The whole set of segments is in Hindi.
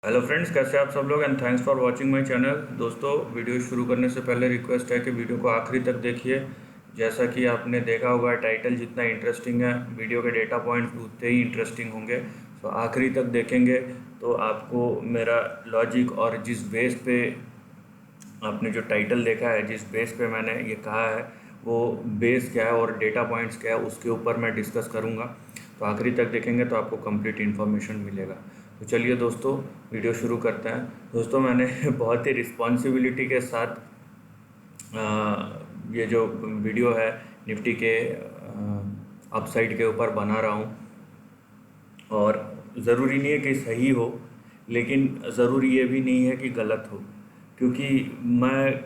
हेलो फ्रेंड्स, कैसे आप सब लोग and thanks for watching my channel. दोस्तों, वीडियो शुरू करने से पहले रिक्वेस्ट है कि वीडियो को आखिरी तक देखिए। जैसा कि आपने देखा होगा, टाइटल जितना इंटरेस्टिंग है, वीडियो के डेटा पॉइंट्स उतने ही इंटरेस्टिंग होंगे। तो आखिरी तक देखेंगे तो आपको मेरा लॉजिक और जिस बेस पे आपने जो टाइटल देखा है, जिस बेस पे मैंने ये कहा है, वो बेस क्या है और डेटा पॉइंट्स क्या है, उसके ऊपर मैं डिस्कस करूँगा। तो आखिरी तक देखेंगे तो आपको कंप्लीट इन्फॉर्मेशन मिलेगा। तो चलिए दोस्तों, वीडियो शुरू करते हैं। दोस्तों, मैंने बहुत ही रिस्पॉन्सिबिलिटी के साथ ये जो वीडियो है निफ्टी के अपसाइड के ऊपर बना रहा हूँ। और ज़रूरी नहीं है कि सही हो, लेकिन ज़रूरी ये भी नहीं है कि गलत हो, क्योंकि मैं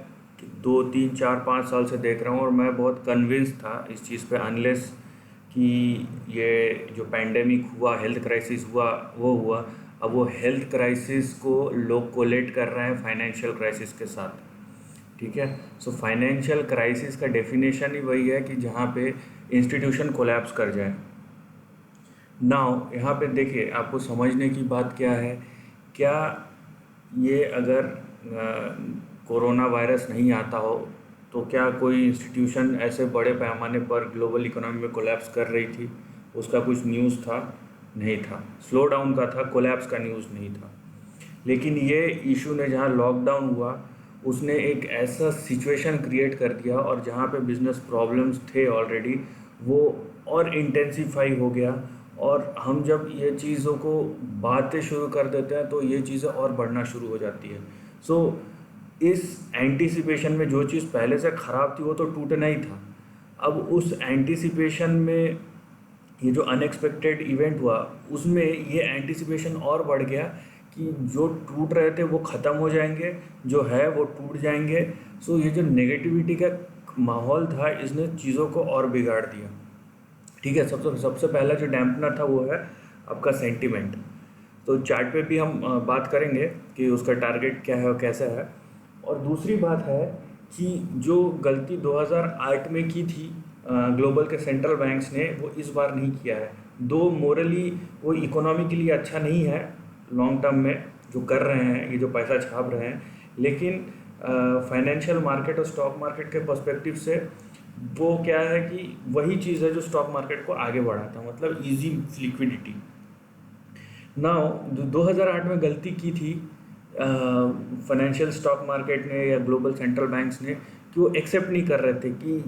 2 3 4 5 साल से देख रहा हूँ और मैं बहुत कन्विंस था इस चीज़ पे, अनलेस कि ये जो पैंडेमिक हुआ, हेल्थ क्राइसिस हुआ, वो हुआ। अब वो हेल्थ क्राइसिस को लोग कोलेट कर रहे हैं फाइनेंशियल क्राइसिस के साथ। ठीक है। सो फाइनेंशियल क्राइसिस का डेफिनेशन ही वही है कि जहाँ पे इंस्टीट्यूशन कोलैप्स कर जाए। नाउ यहाँ पे देखिए, आपको समझने की बात क्या है। क्या ये अगर कोरोना वायरस नहीं आता हो तो क्या कोई इंस्टीट्यूशन ऐसे बड़े पैमाने पर ग्लोबल इकोनॉमी में कोलैप्स कर रही थी? उसका कुछ न्यूज़ था? नहीं था। स्लो डाउन का था, कोलैप्स का न्यूज़ नहीं था। लेकिन ये इशू ने, जहाँ लॉकडाउन हुआ, उसने एक ऐसा सिचुएशन क्रिएट कर दिया, और जहाँ पे बिजनेस प्रॉब्लम्स थे ऑलरेडी, वो और इंटेंसिफाई हो गया। और हम जब ये चीज़ों को बातें शुरू कर देते हैं तो ये चीज़ें और बढ़ना शुरू हो जाती है। सो इस एंटिसिपेशन में जो चीज़ पहले से ख़राब थी वो तो टूटना ही था। अब उस एंटिसिपेशन में ये जो अनएक्सपेक्टेड इवेंट हुआ, उसमें ये एंटिसिपेशन और बढ़ गया कि जो टूट रहे थे वो ख़त्म हो जाएंगे, जो है वो टूट जाएंगे। सो ये जो नेगेटिविटी का माहौल था, इसने चीज़ों को और बिगाड़ दिया। ठीक है। सबसे सबसे पहला जो डैम्पनर था वो है आपका सेंटिमेंट। तो चार्ट पे भी हम बात करेंगे कि उसका टारगेट क्या है और कैसा है। और दूसरी बात है कि जो गलती 2008 में की थी ग्लोबल के सेंट्रल बैंक्स ने, वो इस बार नहीं किया है। दो मोरली वो इकोनॉमी के लिए अच्छा नहीं है लॉन्ग टर्म में जो कर रहे हैं, ये जो पैसा छाप रहे हैं, लेकिन फाइनेंशियल मार्केट और स्टॉक मार्केट के पर्सपेक्टिव से वो क्या है कि वही चीज़ है जो स्टॉक मार्केट को आगे बढ़ाता है, मतलब इजी लिक्विडिटी। नाउ 2008 में गलती की थी फाइनेंशियल स्टॉक मार्केट ने या ग्लोबल सेंट्रल बैंक्स ने, कि वो एक्सेप्ट नहीं कर रहे थे कि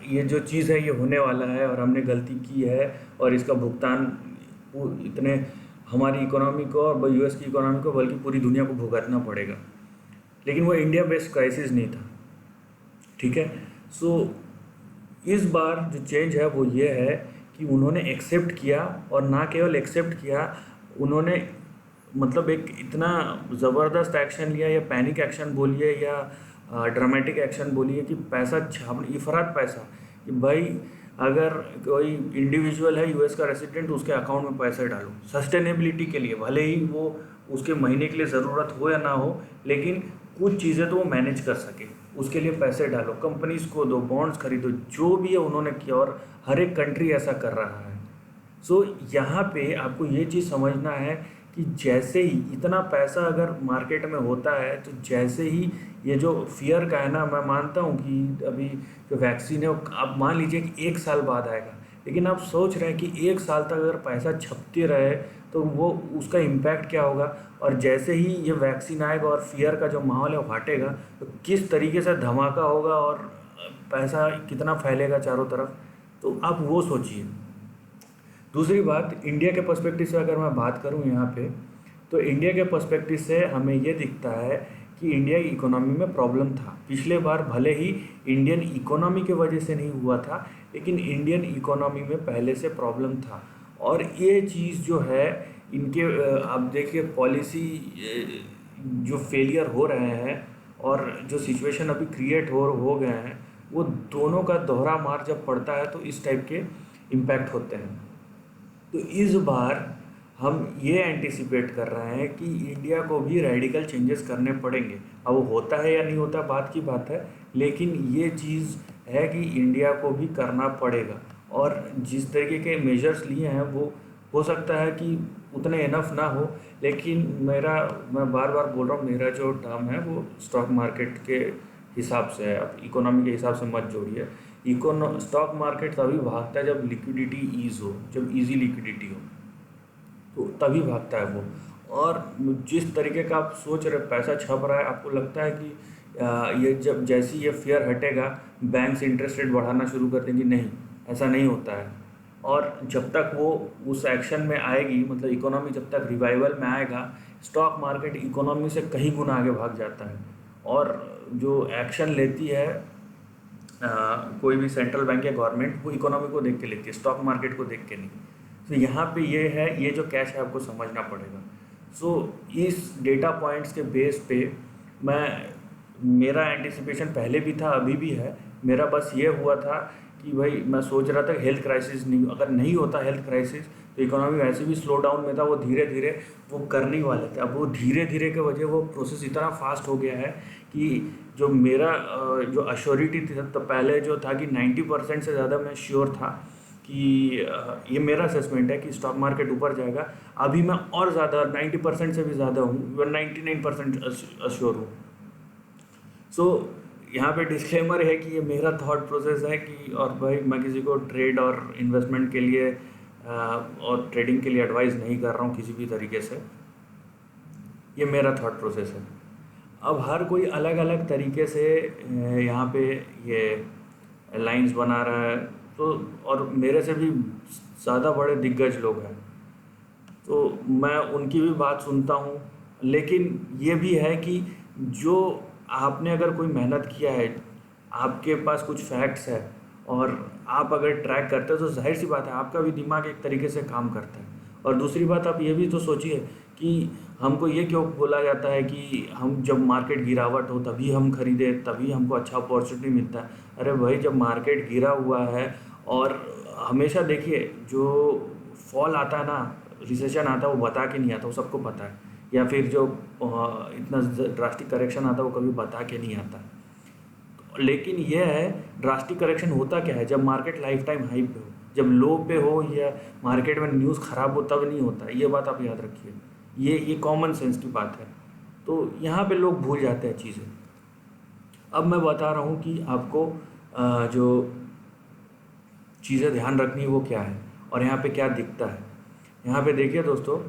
ये जो चीज़ है ये होने वाला है और हमने गलती की है, और इसका भुगतान इतने हमारी इकोनॉमी को और यूएस की इकोनॉमी को, बल्कि पूरी दुनिया को भुगतना पड़ेगा। लेकिन वो इंडिया बेस्ड क्राइसिस नहीं था। ठीक है। सो इस बार जो चेंज है वो ये है कि उन्होंने एक्सेप्ट किया, और ना केवल एक्सेप्ट किया, उन्होंने मतलब एक इतना ज़बरदस्त एक्शन लिया, या पैनिक एक्शन बोलिए या ड्रामेटिक एक्शन बोलिए, कि पैसा छाप, इफरात पैसा, कि भाई अगर कोई इंडिविजुअल है यूएस का रेसिडेंट, उसके अकाउंट में पैसा डालो सस्टेनेबिलिटी के लिए, भले ही वो उसके महीने के लिए ज़रूरत हो या ना हो, लेकिन कुछ चीज़ें तो वो मैनेज कर सके, उसके लिए पैसे डालो, कंपनीज को दो, बॉन्ड्स खरीदो, जो भी है उन्होंने किया, और हर एक कंट्री ऐसा कर रहा है। सो यहाँ पे आपको ये चीज़ समझना है कि जैसे ही इतना पैसा अगर मार्केट में होता है, तो जैसे ही ये जो फियर का है ना, मैं मानता हूँ कि अभी जो वैक्सीन है वो आप मान लीजिए कि 1 साल बाद आएगा, लेकिन आप सोच रहे हैं कि 1 साल तक अगर पैसा छपते रहे तो वो उसका इम्पैक्ट क्या होगा। और जैसे ही ये वैक्सीन आएगा और फियर का जो माहौल है वो हटेगा, तो किस तरीके से धमाका होगा और पैसा कितना फैलेगा चारों तरफ, तो आप वो सोचिए। दूसरी बात, इंडिया के पर्सपेक्टिव से अगर मैं बात करूं यहाँ पे, तो इंडिया के पर्सपेक्टिव से हमें ये दिखता है कि इंडिया की इकोनॉमी में प्रॉब्लम था पिछले बार। भले ही इंडियन इकोनॉमी के वजह से नहीं हुआ था, लेकिन इंडियन इकोनॉमी में पहले से प्रॉब्लम था। और ये चीज़ जो है इनके, आप देखिए पॉलिसी जो फेलियर हो रहे हैं और जो सिचुएशन अभी क्रिएट हो गए हैं, वो दोनों का दोहरा मार जब पड़ता है तो इस टाइप के इम्पैक्ट होते हैं। तो इस बार हम ये एंटिसिपेट कर रहे हैं कि इंडिया को भी रेडिकल चेंजेस करने पड़ेंगे। अब वो होता है या नहीं होता बात की बात है, लेकिन ये चीज़ है कि इंडिया को भी करना पड़ेगा। और जिस तरीके के मेजर्स लिए हैं वो हो सकता है कि उतने इनफ ना हो, लेकिन मैं बार बार बोल रहा हूँ, मेरा जो टर्म है वो स्टॉक मार्केट के हिसाब से है। आप इकोनॉमी के हिसाब से मत जोड़िए। स्टॉक मार्केट तभी भागता है जब लिक्विडिटी ईज हो, जब इजी लिक्विडिटी हो, तो तभी भागता है वो। और जिस तरीके का आप सोच रहे पैसा छप रहा है, आपको लगता है कि ये जब जैसे ही ये फेयर हटेगा बैंक्स इंटरेस्ट रेट बढ़ाना शुरू कर देंगी, नहीं, ऐसा नहीं होता है। और जब तक वो उस एक्शन में आएगी, मतलब इकोनॉमी जब तक रिवाइवल में आएगा, स्टॉक मार्केट इकोनॉमी से कहीं गुना आगे भाग जाता है। और जो एक्शन लेती है कोई भी सेंट्रल बैंक या गवर्नमेंट, वो इकोनॉमी को देख के लेती है, स्टॉक मार्केट को देख के नहीं। तो यहाँ पे ये है, ये जो कैच है आपको समझना पड़ेगा। सो इस डेटा पॉइंट्स के बेस पे मेरा एंटिसिपेशन पहले भी था, अभी भी है। मेरा बस ये हुआ था कि भाई मैं सोच रहा था हेल्थ क्राइसिस नहीं, अगर नहीं होता हेल्थ क्राइसिस तो इकोनॉमी वैसे भी स्लो डाउन में था, वो धीरे धीरे वो करने ही वाले थे। अब वो धीरे धीरे के वजह वो प्रोसेस इतना फास्ट हो गया है कि जो मेरा जो अश्योरिटी थी, तो पहले जो था कि 90% से ज़्यादा मैं श्योर था कि ये मेरा असेसमेंट है कि स्टॉक मार्केट ऊपर जाएगा। अभी मैं और ज़्यादा 90% से भी ज़्यादा हूँ, 99% अश्योर हूँ। सो यहाँ पे डिस्क्लेमर है कि ये मेरा थॉट प्रोसेस है कि, और भाई मैं किसी को ट्रेड और इन्वेस्टमेंट के लिए और ट्रेडिंग के लिए एडवाइस नहीं कर रहा हूँ किसी भी तरीके से। ये मेरा थॉट प्रोसेस है। अब हर कोई अलग अलग तरीके से यहाँ पे ये लाइंस बना रहा है, तो और मेरे से भी ज़्यादा बड़े दिग्गज लोग हैं, तो मैं उनकी भी बात सुनता हूँ। लेकिन ये भी है कि जो आपने अगर कोई मेहनत किया है, आपके पास कुछ फैक्ट्स है और आप अगर ट्रैक करते हो, तो जाहिर सी बात है आपका भी दिमाग एक तरीके से काम करता है। और दूसरी बात, आप ये भी तो सोचिए कि हमको ये क्यों बोला जाता है कि हम जब मार्केट गिरावट हो तभी हम खरीदें, तभी हमको अच्छा अपॉर्चुनिटी मिलता है। अरे भाई, जब मार्केट गिरा हुआ है, और हमेशा देखिए जो फॉल आता है ना, रिसेशन आता है, वो बता के नहीं आता, वो सबको पता है। या फिर जो इतना ड्रास्टिक करेक्शन आता है, वो कभी बता के नहीं आता। लेकिन यह है, ड्रास्टिक करेक्शन होता क्या है, जब मार्केट लाइफ टाइम हाई पे हो, जब लो पे हो, या मार्केट में न्यूज़ ख़राब हो, तब नहीं होता है। ये बात आप याद रखिए, ये कॉमन सेंस की बात है। तो यहाँ पे लोग भूल जाते हैं चीज़ें। अब मैं बता रहा हूँ कि आपको जो चीज़ें ध्यान रखनी है वो क्या है, और यहाँ पे क्या दिखता है। यहाँ पे देखिए दोस्तों,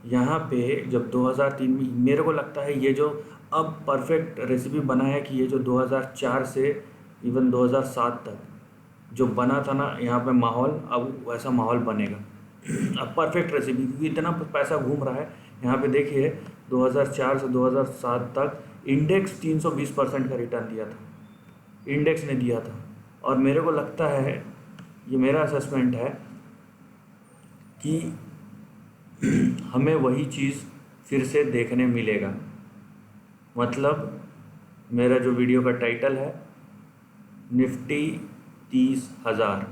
यहाँ पे जब 2003 में, मेरे को लगता है ये जो अब परफेक्ट रेसिपी बना है कि ये जो 2004 से इवन 2007 तक जो बना था ना यहाँ पे माहौल, अब वैसा माहौल बनेगा। अब परफेक्ट रेसिपी, क्योंकि इतना पैसा घूम रहा है। यहाँ पे देखिए 2004 से 2007 तक इंडेक्स 320% का रिटर्न दिया था, इंडेक्स ने दिया था। और मेरे को लगता है, ये मेरा असेसमेंट है कि हमें वही चीज़ फिर से देखने मिलेगा। मतलब मेरा जो वीडियो का टाइटल है, निफ्टी 30,000,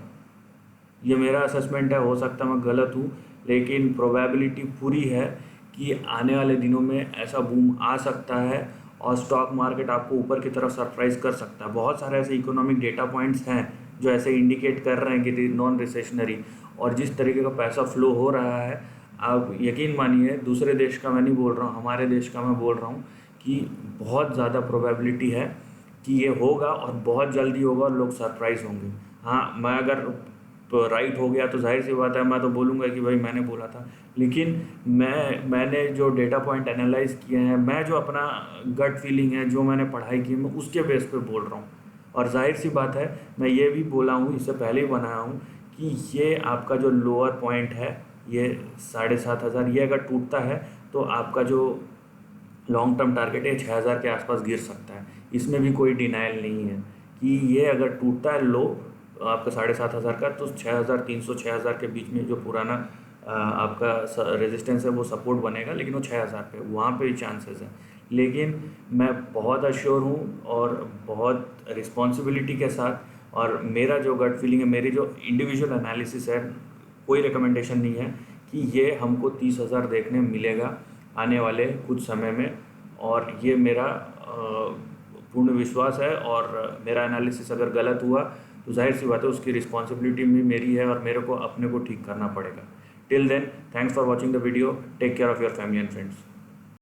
ये मेरा असेसमेंट है। हो सकता है मैं गलत हूँ, लेकिन प्रोबेबिलिटी पूरी है कि आने वाले दिनों में ऐसा बूम आ सकता है और स्टॉक मार्केट आपको ऊपर की तरफ सरप्राइज़ कर सकता है। बहुत सारे ऐसे इकोनॉमिक डेटा पॉइंट्स हैं जो ऐसे इंडिकेट कर रहे हैं कि नॉन रिसेशनरी, और जिस तरीके का पैसा फ्लो हो रहा है, आप यकीन मानिए, दूसरे देश का मैं नहीं बोल रहा हूँ, हमारे देश का मैं बोल रहा हूँ कि बहुत ज़्यादा प्रोबेबिलिटी है कि ये होगा, और बहुत जल्दी होगा, और लोग सरप्राइज़ होंगे। हाँ, मैं अगर तो राइट हो गया तो जाहिर सी बात है मैं तो बोलूँगा कि भाई मैंने बोला था। लेकिन मैंने जो डेटा पॉइंट एनालाइज किए हैं, मैं जो अपना गट फीलिंग है, जो मैंने पढ़ाई की, मैं उसके बेस पे बोल रहा हूँ। और जाहिर सी बात है, मैं ये भी बोला हूँ, इससे पहले ही बनाया हूँ कि ये आपका जो लोअर पॉइंट है, ये 7,500, ये अगर टूटता है तो आपका जो लॉन्ग टर्म टारगेट है 6,000 के आसपास गिर सकता है। इसमें भी कोई डिनाइल नहीं है कि ये अगर टूटता है लो आपका 7,500 का, तो 6,300 6,000 के बीच में जो पुराना आपका रेजिस्टेंस है वो सपोर्ट बनेगा, लेकिन वो 6,000 पे, वहाँ पे ही चांसेस है। लेकिन मैं बहुत अश्योर हूँ और बहुत रिस्पॉन्सिबिलिटी के साथ, और मेरा जो गट फीलिंग है, मेरी जो इंडिविजुअल एनालिसिस है, कोई रिकमेंडेशन नहीं है, कि ये हमको 30,000 देखने मिलेगा आने वाले कुछ समय में। और ये मेरा पूर्ण विश्वास है, और मेरा एनालिसिस अगर गलत हुआ तो जाहिर सी बात है उसकी रिस्पॉन्सिबिलिटी भी मेरी है, और मेरे को अपने को ठीक करना पड़ेगा। Till then, thanks for watching the video, take care of your family and friends.